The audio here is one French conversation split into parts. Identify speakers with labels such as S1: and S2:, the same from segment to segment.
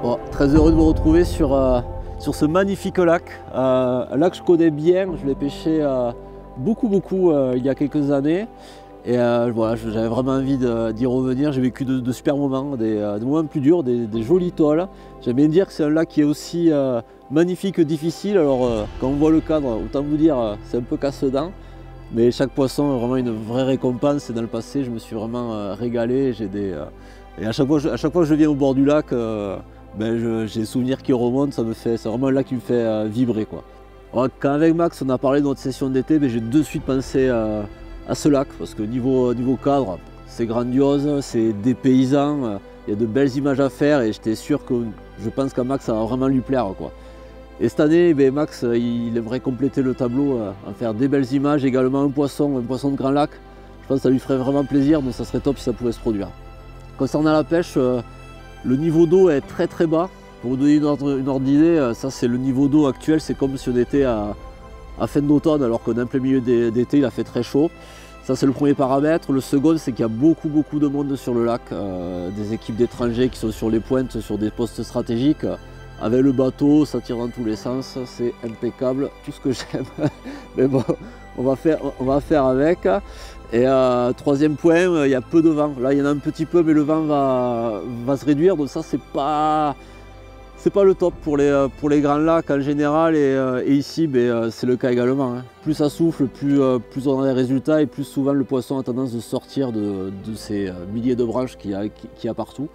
S1: Bon, très heureux de vous retrouver sur ce magnifique lac. Un lac que je connais bien, je l'ai pêché beaucoup il y a quelques années. Et voilà, j'avais vraiment envie d'y revenir. J'ai vécu de super moments, des moments plus durs, des jolies tôles. J'aime bien dire que c'est un lac qui est aussi magnifique que difficile. Alors quand on voit le cadre, autant vous dire c'est un peu casse-dents. Mais chaque poisson est vraiment une vraie récompense. Et dans le passé, je me suis vraiment régalé. Et à chaque fois que je viens au bord du lac, j'ai des souvenirs qui remontent. C'est vraiment un lac qui me fait vibrer, quoi. Alors, quand avec Max on a parlé de notre session d'été, j'ai de suite pensé à ce lac, parce que niveau cadre, c'est grandiose, c'est dépaysant, il y a de belles images à faire et j'étais sûr que je pense qu'à Max ça va vraiment lui plaire, quoi. Et cette année, Max il aimerait compléter le tableau, en faire des belles images, également un poisson de grand lac. Je pense que ça lui ferait vraiment plaisir, donc ça serait top si ça pouvait se produire. Concernant la pêche, le niveau d'eau est très bas. Pour vous donner une ordre d'idée, ça c'est le niveau d'eau actuel, c'est comme si on était à fin d'automne alors qu'on est en plein milieu d'été, il a fait très chaud. Ça c'est le premier paramètre. Le second, c'est qu'il y a beaucoup de monde sur le lac, des équipes d'étrangers qui sont sur les pointes, sur des postes stratégiques. Avec le bateau, ça tire dans tous les sens, c'est impeccable, tout ce que j'aime. Mais bon, on va faire avec. Et troisième point, il y a peu de vent. Là il y en a un petit peu, mais le vent va se réduire, donc ça c'est pas le top pour les grands lacs en général, et ici c'est le cas également, hein. Plus ça souffle, plus on a des résultats et plus souvent le poisson a tendance de sortir de ces milliers de branches qu'il y a partout.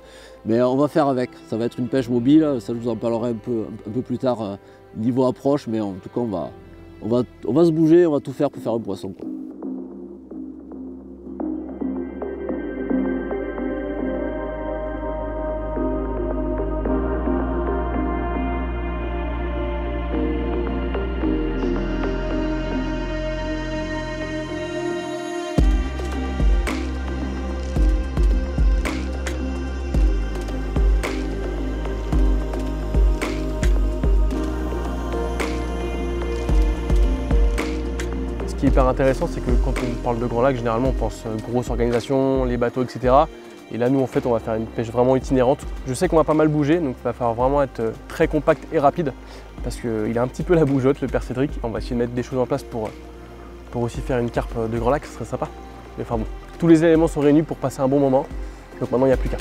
S1: Mais on va faire avec, ça va être une pêche mobile, ça je vous en parlerai un peu plus tard niveau approche, mais en tout cas on va se bouger, on va tout faire pour faire un poisson, quoi.
S2: Ce qui est hyper intéressant, c'est que quand on parle de Grand Lac, généralement on pense grosse organisation, les bateaux, etc. Et là, nous, en fait, on va faire une pêche vraiment itinérante. Je sais qu'on va pas mal bouger, donc il va falloir vraiment être très compact et rapide, parce qu'il a un petit peu la bougeotte, le père Cédric. On va essayer de mettre des choses en place pour aussi faire une carpe de Grand Lac, ce serait sympa. Mais enfin bon, tous les éléments sont réunis pour passer un bon moment, donc maintenant il n'y a plus qu'à.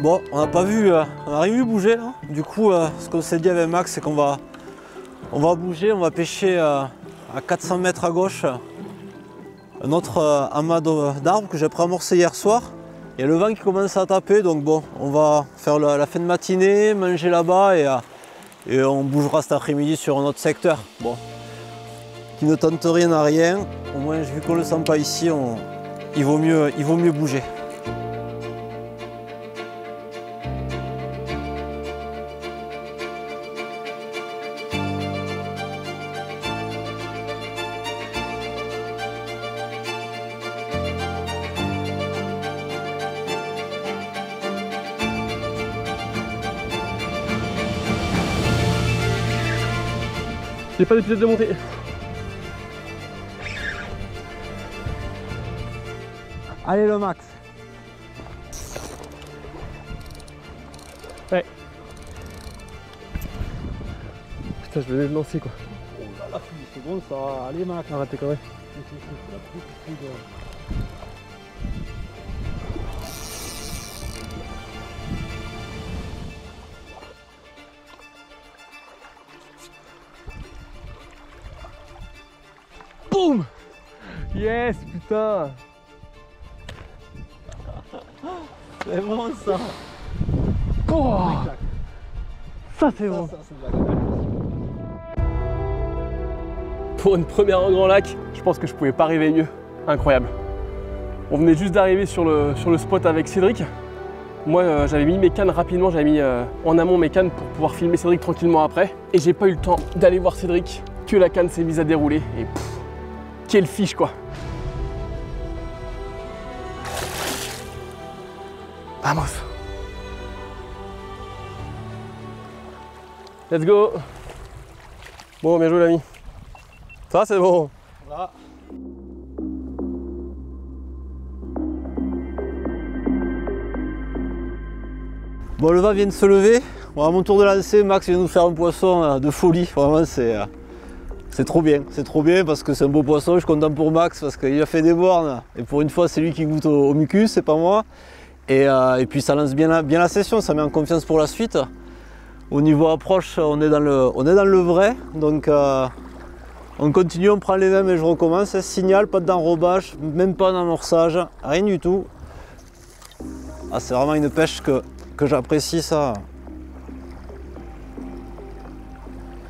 S1: Bon, on n'a rien vu bouger là. Du coup, ce qu'on s'est dit avec Max, c'est qu'on va bouger, on va pêcher à 400 mètres à gauche un autre amas d'arbres que j'ai préamorcé hier soir. Il y a le vent qui commence à taper, donc bon, on va faire la fin de matinée, manger là-bas et on bougera cet après-midi sur un autre secteur. Bon, qui ne tente rien à rien. Au moins, vu qu'on ne le sent pas ici, il vaut mieux bouger.
S2: J'ai pas d'épisode de montée.
S1: Allez le Max.
S2: Ouais. Putain, je venais de lancer, quoi.
S1: Oh là là, c'est bon ça. Allez Max.
S2: Arrête tes conneries. Boum! Yes, putain!
S1: C'est bon ça.
S2: Oh, ça c'est bon. Pour une première en Grand Lac, je pense que je pouvais pas rêver mieux. Incroyable. On venait juste d'arriver sur le spot avec Cédric. Moi j'avais mis mes cannes rapidement, j'avais mis en amont mes cannes pour pouvoir filmer Cédric tranquillement après. Et j'ai pas eu le temps d'aller voir Cédric, que la canne s'est mise à dérouler. Et pff, quelle fiche quoi. Vamos. Let's go. Bon, bien joué l'ami. Ça c'est bon.
S1: Voilà. Bon, le vent vient de se lever. Bon, à mon tour de lancer, Max vient nous faire un poisson de folie. Vraiment, c'est trop bien. C'est trop bien parce que c'est un beau poisson. Je suis content pour Max parce qu'il a fait des bornes. Et pour une fois, c'est lui qui goûte au mucus, c'est pas moi. Et puis ça lance bien la session, ça met en confiance pour la suite. Au niveau approche, on est dans le vrai. Donc on continue, on prend les mêmes et je recommence. Signal, pas d'enrobage, même pas d'amorçage, rien du tout. Ah, c'est vraiment une pêche que j'apprécie ça.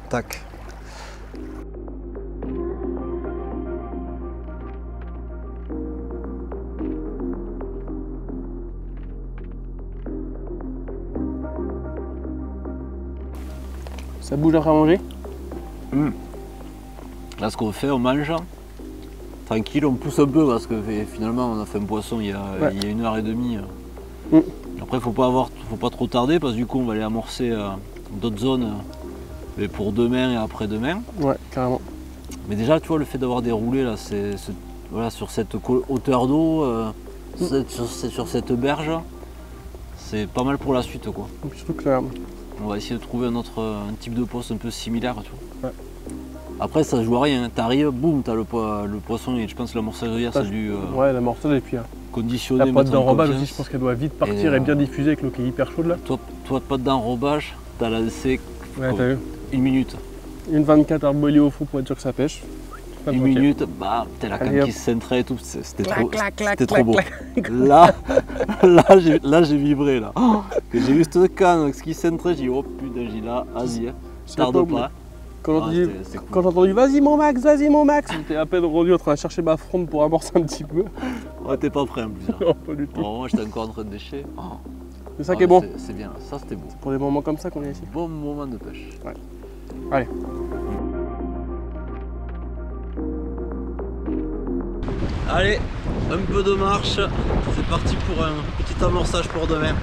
S1: Tac.
S2: Ça bouge après à manger.
S1: Là, ce qu'on fait, on mange. Tranquille, on pousse un peu parce que finalement, on a fait un poisson il y a 1h30. Après, faut pas trop tarder parce que du coup, on va aller amorcer d'autres zones mais pour demain et après-demain.
S2: Ouais, carrément.
S1: Mais déjà, tu vois, le fait d'avoir déroulé là, voilà, sur cette hauteur d'eau, sur cette berge, c'est pas mal pour la suite, quoi.
S2: Surtout que
S1: on va essayer de trouver un type de poste un peu similaire, tu vois.
S2: Ouais.
S1: Après, ça joue à rien. Hein. T'arrives, boum, t'as le poisson et je pense que l'amorçage hier, ça a dû
S2: ouais, l'amorçage et puis
S1: conditionner.
S2: La pote d'enrobage aussi, je pense qu'elle doit vite partir et bien diffuser avec l'eau qui est hyper chaude là.
S1: Toi, pote d'enrobage, t'as lancé
S2: ouais, t'as vu
S1: 1 minute.
S2: Une 24 arbolés au fond pour être sûr que ça pêche.
S1: Une minute, bah, t'as la canne qui se centrait et tout, c'était trop beau. Là, j'ai vibré là. Oh, que j'ai vu cette canne qui se centrait, j'ai dit oh putain, j'ai dit là, vas-y, tarde pas.
S2: Quand j'ai entendu vas-y mon Max, j'étais à peine rendu en train de chercher ma fronde pour amorcer un petit peu.
S1: Ouais, t'es pas prêt en plus.
S2: Non, pas du tout.
S1: Bon, moi j'étais encore en train de décher. Oh.
S2: C'est ça qui est bon.
S1: C'est bien, ça c'était beau.
S2: C'est pour des moments comme ça qu'on est ici.
S1: Bon moment de pêche.
S2: Ouais. Allez.
S1: Allez, un peu de marche. C'est parti pour un petit amorçage pour demain.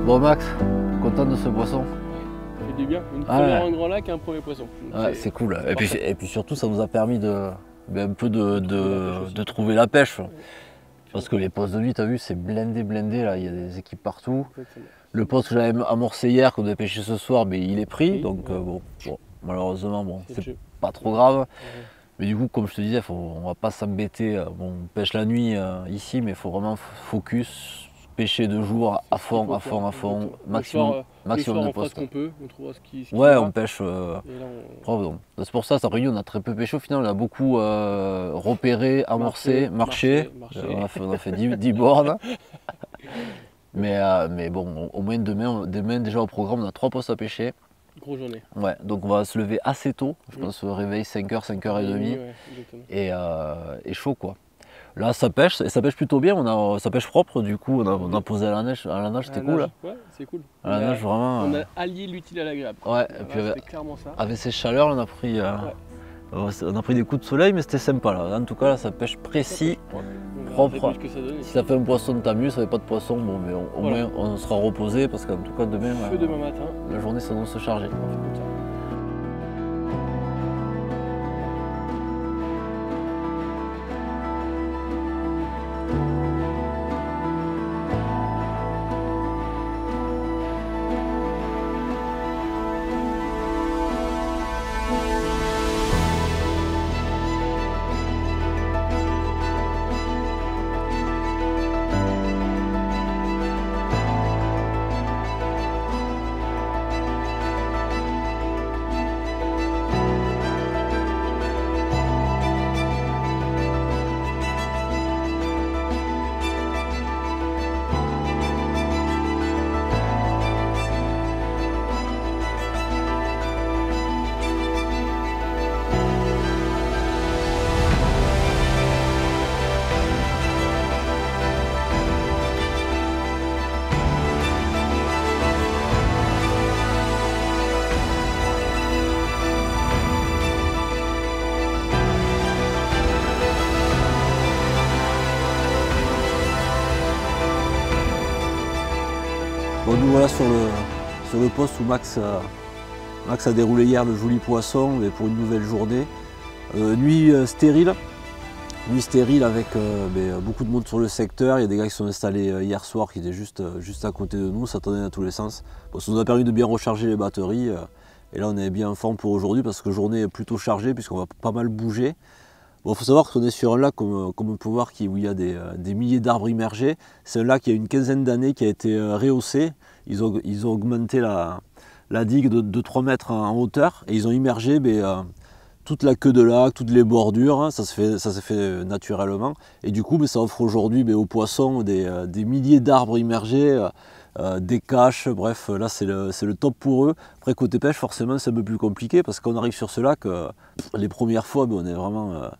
S1: Bon Max, content de ce poisson?
S2: Ça fait du bien, une première en grand lac et un premier poisson.
S1: Ouais, c'est cool. Et puis surtout ça nous a permis un peu de trouver la pêche. Parce que les postes de nuit, tu as vu, c'est blindé là, il y a des équipes partout.
S2: Exactement.
S1: Le poste que j'avais amorcé hier, qu'on devait pêcher ce soir, mais il est pris. Donc bon, malheureusement, c'est pas trop grave. Ouais. Mais du coup, comme je te disais, on va pas s'embêter. Bon, on pêche la nuit ici, mais il faut vraiment focus. Pêcher de jour à fond, maximum de postes.
S2: On peut, on trouvera ce qui
S1: ouais, on pêche. C'est pour ça, cette réunion, on a très peu pêché. Au final, on a beaucoup repéré, amorcé, marché. On a fait 10 bornes. mais bon, au moins demain, déjà au programme, on a 3 postes à pêcher.
S2: Grosse journée.
S1: Ouais, donc on va se lever assez tôt. Je pense se réveiller 5h, 5h30.
S2: Ouais, et chaud quoi.
S1: Là ça pêche, et ça pêche plutôt bien, ça pêche propre, du coup on a posé à la nage c'était cool.
S2: Ouais, c'est cool.
S1: À la nage vraiment.
S2: On a allié l'utile à l'agréable.
S1: Ouais, et puis
S2: clairement ça.
S1: avec ces chaleurs on a pris des coups de soleil, mais c'était sympa là. En tout cas là ça pêche précis, propre. Si ça fait un poisson tant mieux, ça fait pas de poisson, bon mais au moins on sera reposé parce qu'en tout cas demain
S2: matin,
S1: la journée s'annonce chargée. Bon, nous voilà sur le poste où Max a déroulé hier le joli poisson pour une nouvelle journée. Nuit stérile avec beaucoup de monde sur le secteur. Il y a des gars qui sont installés hier soir qui étaient juste à côté de nous, ça tournait dans tous les sens. Bon, ça nous a permis de bien recharger les batteries et là on est bien en forme pour aujourd'hui parce que la journée est plutôt chargée puisqu'on va pas mal bouger. Bon, faut savoir qu'on est sur un lac, comme on peut voir, où il y a des milliers d'arbres immergés. C'est un lac qui a une quinzaine d'années qui a été rehaussé. Ils ont augmenté la digue de 3 mètres en hauteur et ils ont immergé toute la queue de lac, toutes les bordures. Hein, ça s'est fait naturellement. Et du coup, ça offre aujourd'hui aux poissons des milliers d'arbres immergés, des caches. Bref, là c'est le top pour eux. Après, côté pêche, forcément, c'est un peu plus compliqué parce qu'on arrive sur ce lac, les premières fois, on est vraiment...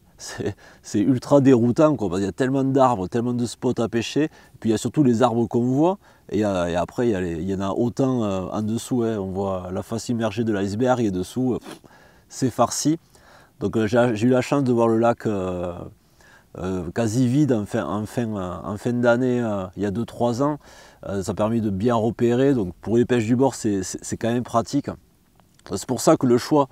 S1: c'est ultra déroutant, quoi. Il y a tellement d'arbres, tellement de spots à pêcher, et puis il y a surtout les arbres qu'on voit, et après il y en a autant en dessous, hein. On voit la face immergée de l'iceberg et dessous c'est farci. Donc j'ai eu la chance de voir le lac quasi vide en fin d'année il y a 2-3 ans. Ça a permis de bien repérer, donc pour les pêches du bord c'est quand même pratique. C'est pour ça que le choix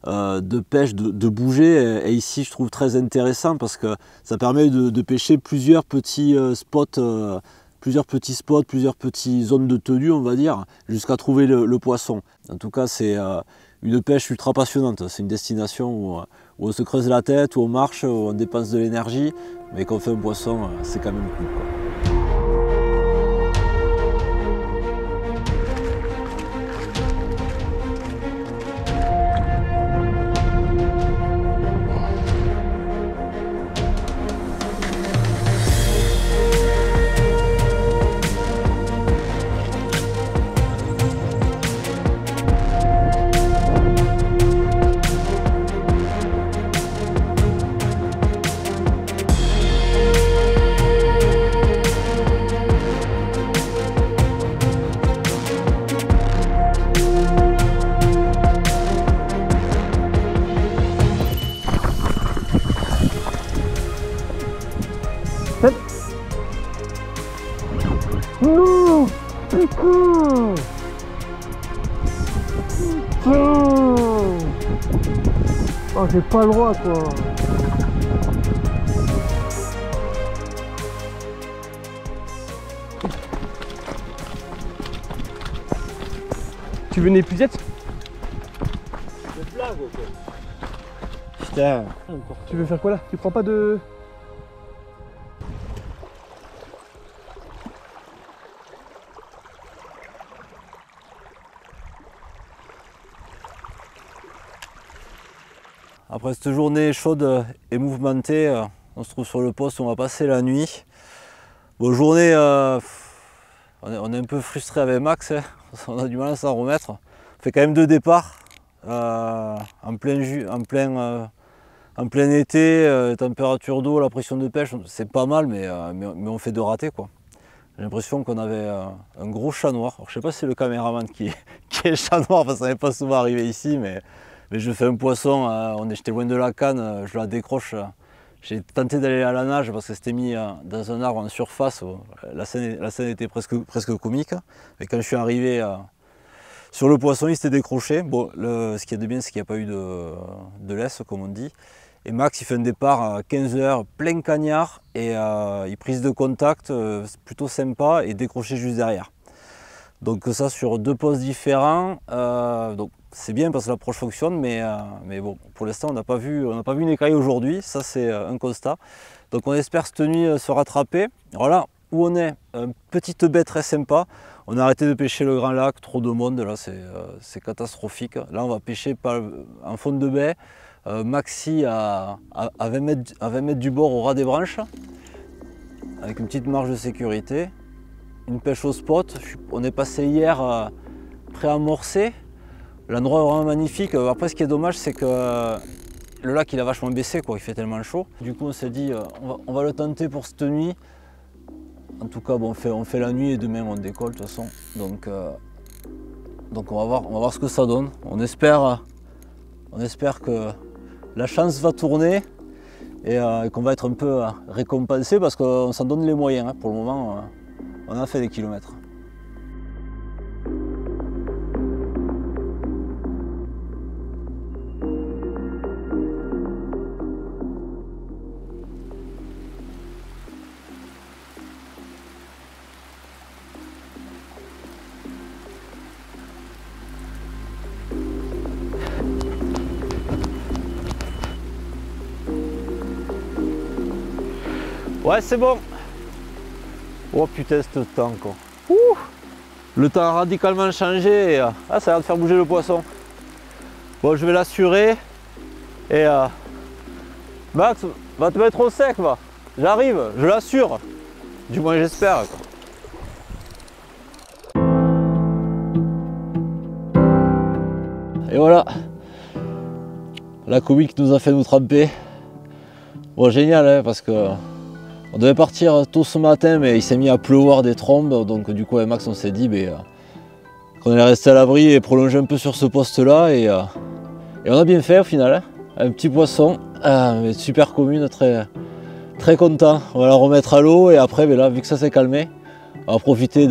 S1: de pêche, de bouger est ici je trouve très intéressant parce que ça permet de pêcher plusieurs petits spots, plusieurs petites zones de tenue on va dire, jusqu'à trouver le poisson. En tout cas c'est une pêche ultra passionnante, c'est une destination où on se creuse la tête, où on marche, où on dépense de l'énergie, mais quand on fait un poisson c'est quand même cool, quoi.
S2: Non, putain. Oh, j'ai pas le droit, quoi. Tu veux une épuisette?
S1: C'est blague, quoi. Putain.
S2: Tu veux faire quoi là? Tu prends pas de...
S1: Après cette journée chaude et mouvementée, on se trouve sur le poste où on va passer la nuit. Bon, journée, on est un peu frustré avec Max, hein. On a du mal à s'en remettre. On fait quand même 2 départs en plein en plein été, température d'eau, la pression de pêche, c'est pas mal, mais on fait 2 ratés, quoi. J'ai l'impression qu'on avait un gros chat noir. Alors, je sais pas si c'est le caméraman qui est chat noir, parce que ça n'est pas souvent arrivé ici, mais je fais un poisson, j'étais loin de la canne, je la décroche. J'ai tenté d'aller à la nage parce que c'était mis dans un arbre en surface. La scène était presque comique. Et quand je suis arrivé sur le poisson, il s'était décroché. Bon, ce qui est de bien, c'est qu'il n'y a pas eu de laisse, comme on dit. Et Max, il fait un départ à 15 h, plein cagnard, et il prise de contact, plutôt sympa, et décroché juste derrière. Donc ça sur 2 postes différents. Donc c'est bien parce que l'approche fonctionne, mais bon, pour l'instant on n'a pas vu une écaille aujourd'hui, ça c'est un constat. Donc on espère cette nuit se rattraper. Alors là où on est, une petite baie très sympa. On a arrêté de pêcher le grand lac, trop de monde là, c'est catastrophique. Là on va pêcher en fond de baie, maxi à 20 mètres du bord au ras des branches, avec une petite marge de sécurité. Une pêche au spot, on est passé hier pré-amorcé. L'endroit est vraiment magnifique. Après, ce qui est dommage, c'est que le lac il a vachement baissé, quoi. Il fait tellement chaud. Du coup, on s'est dit, on va le tenter pour cette nuit. En tout cas, bon, on fait la nuit et demain on décolle de toute façon. Donc on va voir ce que ça donne. On espère que la chance va tourner et qu'on va être un peu récompensé parce qu'on s'en donne les moyens. Hein. Pour le moment, on a fait des kilomètres. Ouais, c'est bon. Oh putain, ce temps quoi. Ouh, le temps a radicalement changé et ça a l'air de faire bouger le poisson. Bon, je vais l'assurer et Max va te mettre au sec, va. J'arrive, je l'assure. Du moins j'espère. Et voilà, la comique nous a fait nous tremper. Bon, génial, hein, parce que on devait partir tôt ce matin, mais il s'est mis à pleuvoir des trombes, donc du coup avec Max on s'est dit qu'on allait rester à l'abri et prolonger un peu sur ce poste-là, et on a bien fait au final, hein. Un petit poisson, super commune, très content. On va la remettre à l'eau et après, là, vu que ça s'est calmé, on va profiter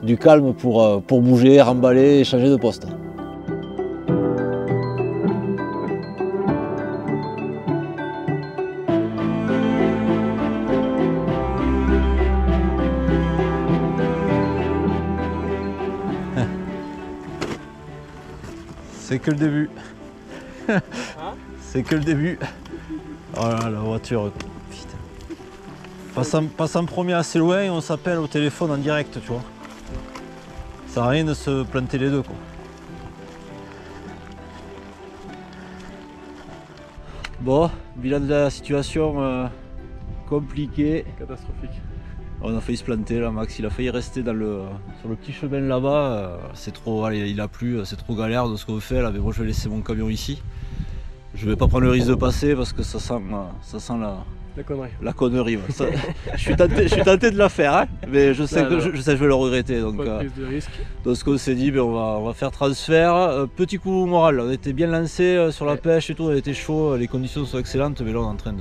S1: du calme pour bouger, remballer et changer de poste. C'est que le début. C'est que le début. Oh là, la voiture. Putain. Passe en premier assez loin et on s'appelle au téléphone en direct, tu vois. Ça sert à rien de se planter les deux, quoi. Bon, bilan de la situation compliquée.
S2: Catastrophique.
S1: On a failli se planter là, Max, il a failli rester sur le petit chemin là-bas. C'est trop, allez, il a plu, c'est trop galère de ce qu'on fait là, mais moi je vais laisser mon camion ici. Je vais pas prendre le risque de passer parce que ça sent la connerie. Ouais. Ça, je suis tenté de la faire, hein, mais je sais que je vais le regretter. Donc,
S2: pas de prise de risque.
S1: Donc ce qu'on s'est dit, on va faire transfert. Petit coup moral, on était bien lancé sur la pêche et tout, on était chaud, les conditions sont excellentes, mais là on est en train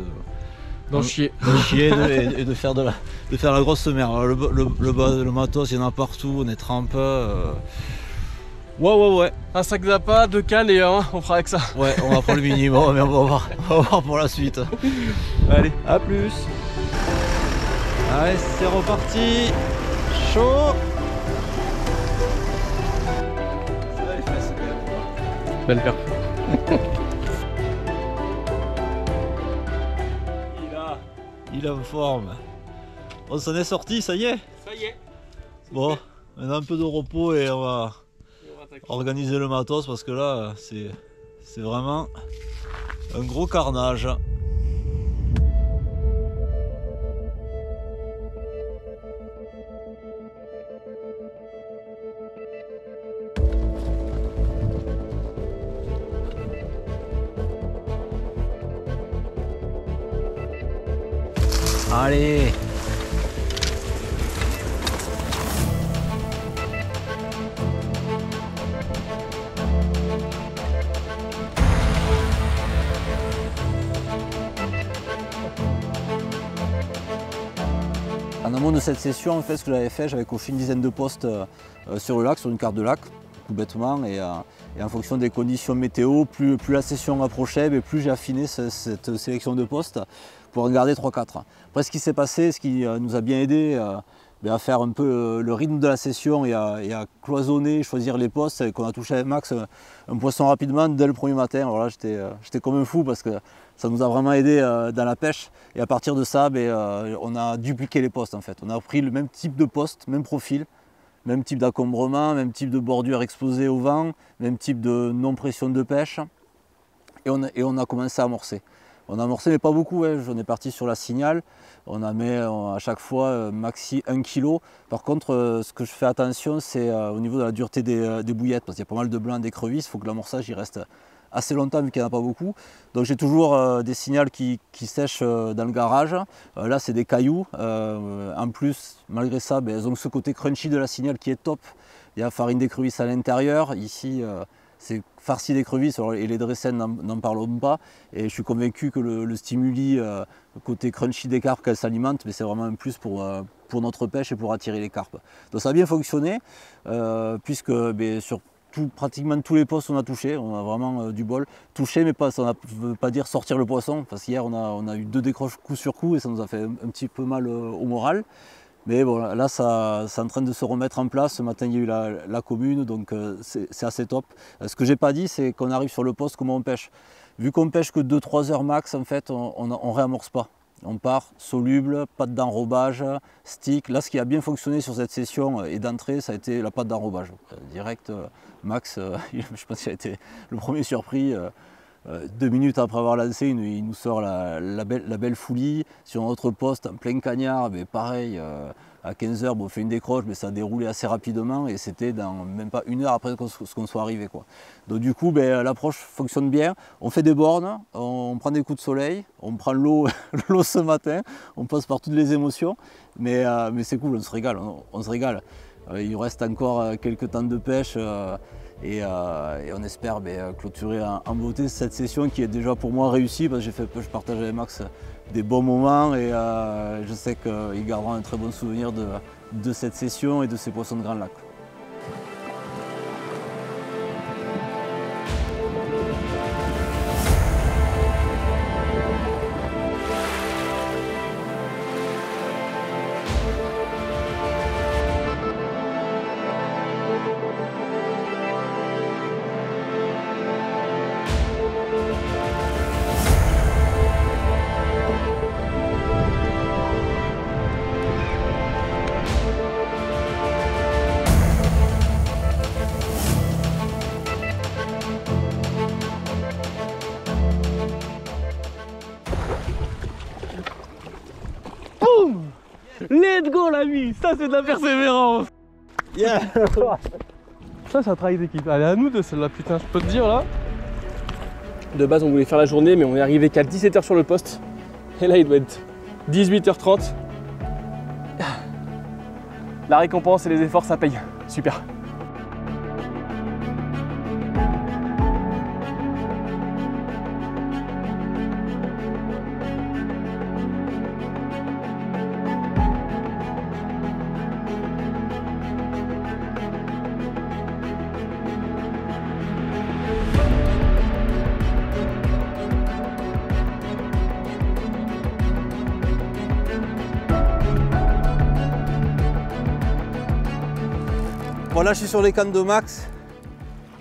S1: d'en chier et de faire la grosse merde. Alors, le matos, il y en a partout, on est trempé. Ouais.
S2: Un sac d'appât, 2 cannes et on fera avec ça.
S1: Ouais, on va prendre le minimum, mais on va voir pour la suite.
S2: Allez,
S1: à plus. Allez, c'est reparti. Chaud.
S2: Belle perf.
S1: Il est en forme. On s'en est sorti, ça y est.
S2: Ça y est.
S1: Bon, maintenant un peu de repos et on va organiser le matos parce que là, c'est vraiment un gros carnage. Allez. En amont de cette session, en fait, ce que j'avais fait, j'avais coché une dizaine de postes sur le lac, sur une carte de lac, tout bêtement, et en fonction des conditions météo, plus la session approchait, mais plus j'ai affiné cette sélection de postes pour en garder 3-4. Après, ce qui s'est passé, ce qui nous a bien aidé à faire un peu le rythme de la session et à cloisonner, choisir les postes, c'est qu'on a touché avec Max un poisson rapidement dès le premier matin. Alors là, j'étais comme un fou parce que ça nous a vraiment aidé dans la pêche. Et à partir de ça, on a dupliqué les postes en fait. On a pris le même type de poste, même profil, même type d'accombrement, même type de bordure exposée au vent, même type de non-pression de pêche. Et on a commencé à amorcer. On a amorcé, mais pas beaucoup, hein. On est parti sur la signale. On a mis à chaque fois maxi 1 kg. Par contre, ce que je fais attention, c'est au niveau de la dureté des bouillettes, parce qu'il y a pas mal de blancs, d'écrevisses. Il faut que l'amorçage il reste assez longtemps vu qu'il n'y en a pas beaucoup. Donc j'ai toujours des signals qui sèchent dans le garage. Là, c'est des cailloux. En plus, malgré ça, elles ont ce côté crunchy de la signale qui est top. Il y a farine d'écrevisse à l'intérieur. Ici, c'est farci d'écrevisses et les dressènes n'en parlons pas. Et je suis convaincu que le stimuli, le côté crunchy des carpes qu'elles s'alimentent, c'est vraiment un plus pour notre pêche et pour attirer les carpes. Donc ça a bien fonctionné, puisque sur pratiquement tous les postes on a touché, on a vraiment du bol. Touché, mais ça ne veut pas dire sortir le poisson, parce qu'hier on a eu 2 décroches coup sur coup et ça nous a fait un petit peu mal au moral. Mais bon, là, c'est en train de se remettre en place. Ce matin, il y a eu la commune, donc c'est assez top. Ce que j'ai pas dit, c'est qu'on arrive sur le poste, comment on pêche. Vu qu'on pêche que 2-3 heures max, en fait, on réamorce pas. On part soluble, patte d'enrobage, stick. Là, ce qui a bien fonctionné sur cette session et d'entrée, ça a été la patte d'enrobage. Direct, Max, je pense qu'il a été le premier surpris. 2 minutes après avoir lancé, il nous sort la belle foulie. Sur notre poste, en plein cagnard, mais pareil, à 15 h, on fait une décroche, mais ça a déroulé assez rapidement et c'était dans même pas 1 heure après qu'on soit arrivé, quoi. Donc du coup, l'approche fonctionne bien. On fait des bornes, on prend des coups de soleil, on prend l'eau ce matin, on passe par toutes les émotions, mais c'est cool, on se régale. On se régale. Il reste encore quelques temps de pêche. Et on espère clôturer en beauté cette session qui est déjà pour moi réussie parce que je partage avec Max des bons moments et je sais qu'il gardera un très bon souvenir de cette session et de ces poissons de Grand Lac.
S2: Let's go l'ami, ça c'est de la persévérance.
S1: Yeah.
S2: Ça c'est un travail d'équipe. Allez, à nous deux celle-là, putain, je peux te dire là. De base on voulait faire la journée mais on est arrivé qu'à 17 h sur le poste. Et là il doit être 18 h 30. La récompense et les efforts ça paye. Super.
S1: Voilà, je suis sur les cannes de Max.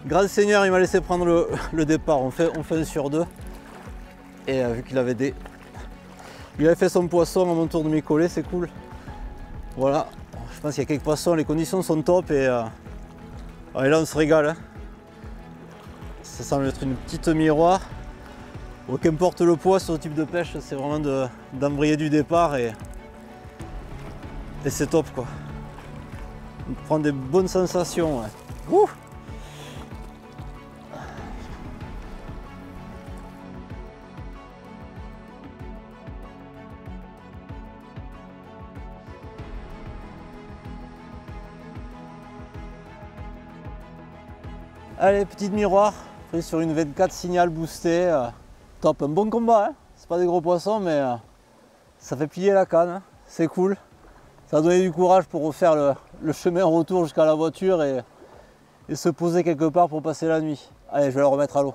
S1: Grand Seigneur, il m'a laissé prendre le départ. On fait un sur 2. Et vu qu'il avait il avait fait son poisson à mon tour de m'y coller, c'est cool. Voilà, je pense qu'il y a quelques poissons, les conditions sont top et là on se régale. Hein. Ça semble être une petite miroir. Bon, qu'importe le poids sur ce type de pêche, c'est vraiment d'embrayer du départ et c'est top quoi. On prend des bonnes sensations. Ouais. Ouh. Allez, petite miroir, pris sur une 24 signal boosté. Top, un bon combat, hein. C'est pas des gros poissons, mais ça fait plier la canne, hein. C'est cool. Ça a donné du courage pour refaire le chemin retour jusqu'à la voiture et se poser quelque part pour passer la nuit. Allez, je vais le remettre à l'eau.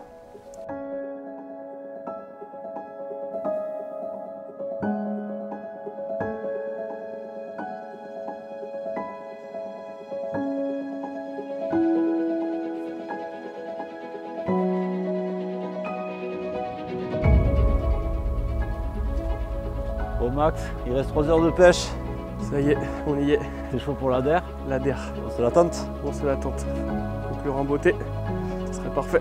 S1: Bon Max, il reste 3 heures de pêche.
S2: Ça y est, on y est.
S1: C'est chaud pour la DER.
S2: La DER.
S1: On se l'attente.
S2: On se la tente. Conclure en beauté, ce serait parfait.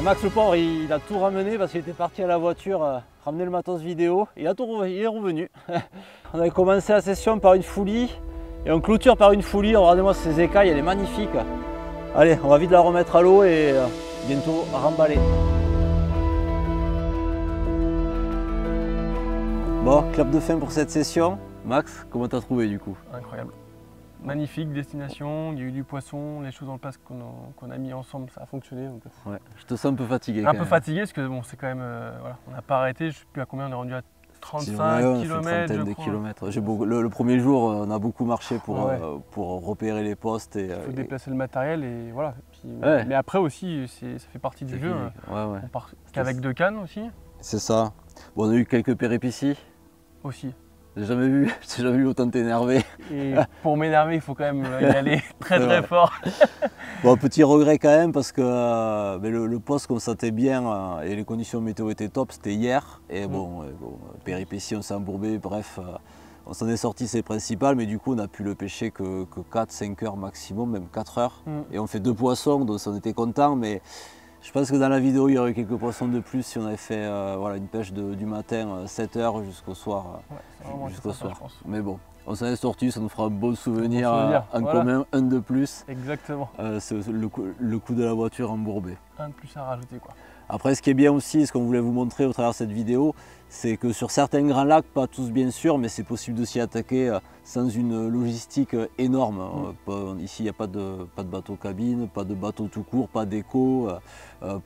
S1: Max le pauvre, il a tout ramené parce qu'il était parti à la voiture ramener le matos vidéo. Il est revenu. On avait commencé la session par une foulie et on clôture par une foulie. Regardez-moi ces écailles, elle est magnifique. Allez, on va vite la remettre à l'eau et bientôt remballer. Bon, clap de fin pour cette session. Max, comment t'as trouvé du coup?
S2: Incroyable. Magnifique destination, il y a eu du poisson, les choses en place qu'on a mis ensemble, ça a fonctionné. Donc...
S1: Ouais, je te sens un peu fatigué.
S2: Un peu fatigué parce que bon, c'est quand même, voilà, on n'a pas arrêté, je ne sais plus à combien on est rendu à 35 km.
S1: Le premier jour, on a beaucoup marché pour repérer les postes. Il
S2: faut déplacer le matériel et voilà. Puis, mais après aussi, ça fait partie du jeu. On part qu'avec 2 cannes aussi. C'est
S1: ça. Bon, on a eu quelques péripéties.
S2: Aussi.
S1: Je t'ai jamais vu autant t'énerver.
S2: Et pour m'énerver, il faut quand même y aller très fort.
S1: Bon, petit regret quand même parce que le poste qu'on sentait bien et les conditions météo étaient top, c'était hier. Et bon, péripéties, on s'est embourbé, bref, on s'en est sorti, c'est principal, mais du coup on a pu le pêcher que 4-5 heures maximum, même 4 heures. Et on fait 2 poissons, donc on était content, mais je pense que dans la vidéo il y aurait quelques poissons de plus si on avait fait une pêche du matin 7 heures jusqu'au soir. Jusqu'au soir. Mais bon, on s'en est sorti, ça nous fera un bon souvenir en commun, un de plus.
S2: Exactement.
S1: C'est le coup de la voiture embourbée.
S2: Un de plus à rajouter quoi.
S1: Après, ce qui est bien aussi, ce qu'on voulait vous montrer au travers de cette vidéo, c'est que sur certains grands lacs, pas tous bien sûr, mais c'est possible de s'y attaquer sans une logistique énorme. Ici, il n'y a pas de bateau cabine, pas de bateau tout court, pas d'éco,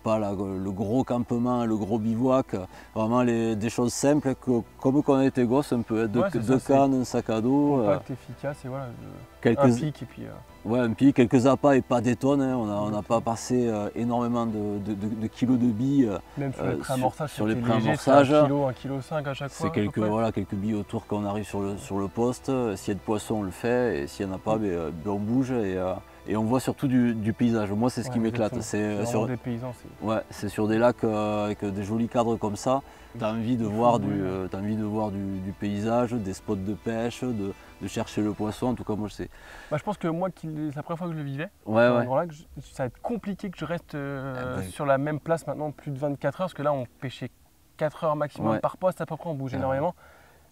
S1: pas le gros campement, le gros bivouac. Vraiment des choses simples, comme quand on était gosse, un peu. Deux cannes, un sac à dos.
S2: Compact, efficace et voilà. Un pic et puis...
S1: Ouais, un pic, quelques appâts et pas des tonnes. Hein. On n'a pas passé énormément de kilos de billes.
S2: Même sur les préamorçages,
S1: sur les préamorçages.
S2: 1,5 kg à chaque fois.
S1: C'est quelques billes autour quand on arrive sur le poste. S'il y a de poissons, on le fait. Et s'il n'y en a pas, on bouge. Et on voit surtout du paysage. Moi, c'est ce qui m'éclate. C'est sur
S2: des paysans.
S1: C'est sur des lacs avec des jolis cadres comme ça. Tu as envie de voir du paysage, des spots de pêche, de chercher le poisson. En tout cas, moi, je sais.
S2: Je pense que moi, c'est la première fois que je le vivais. Ça va être compliqué que je reste sur la même place maintenant plus de 24 heures. Parce que là, on pêchait 4 heures maximum par poste à peu près. On bouge énormément.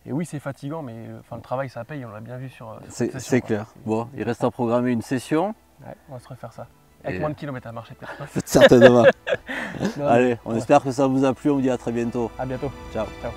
S2: Et oui, c'est fatigant, mais le travail, ça paye, on l'a bien vu sur
S1: c'est clair. Bon, il reste à programmer une session.
S2: Ouais, on va se refaire ça. Avec moins de kilomètres à marcher peut-être.
S1: Certainement. Allez, on espère que ça vous a plu, on vous dit à très bientôt.
S2: À bientôt.
S1: Ciao.
S2: Ciao.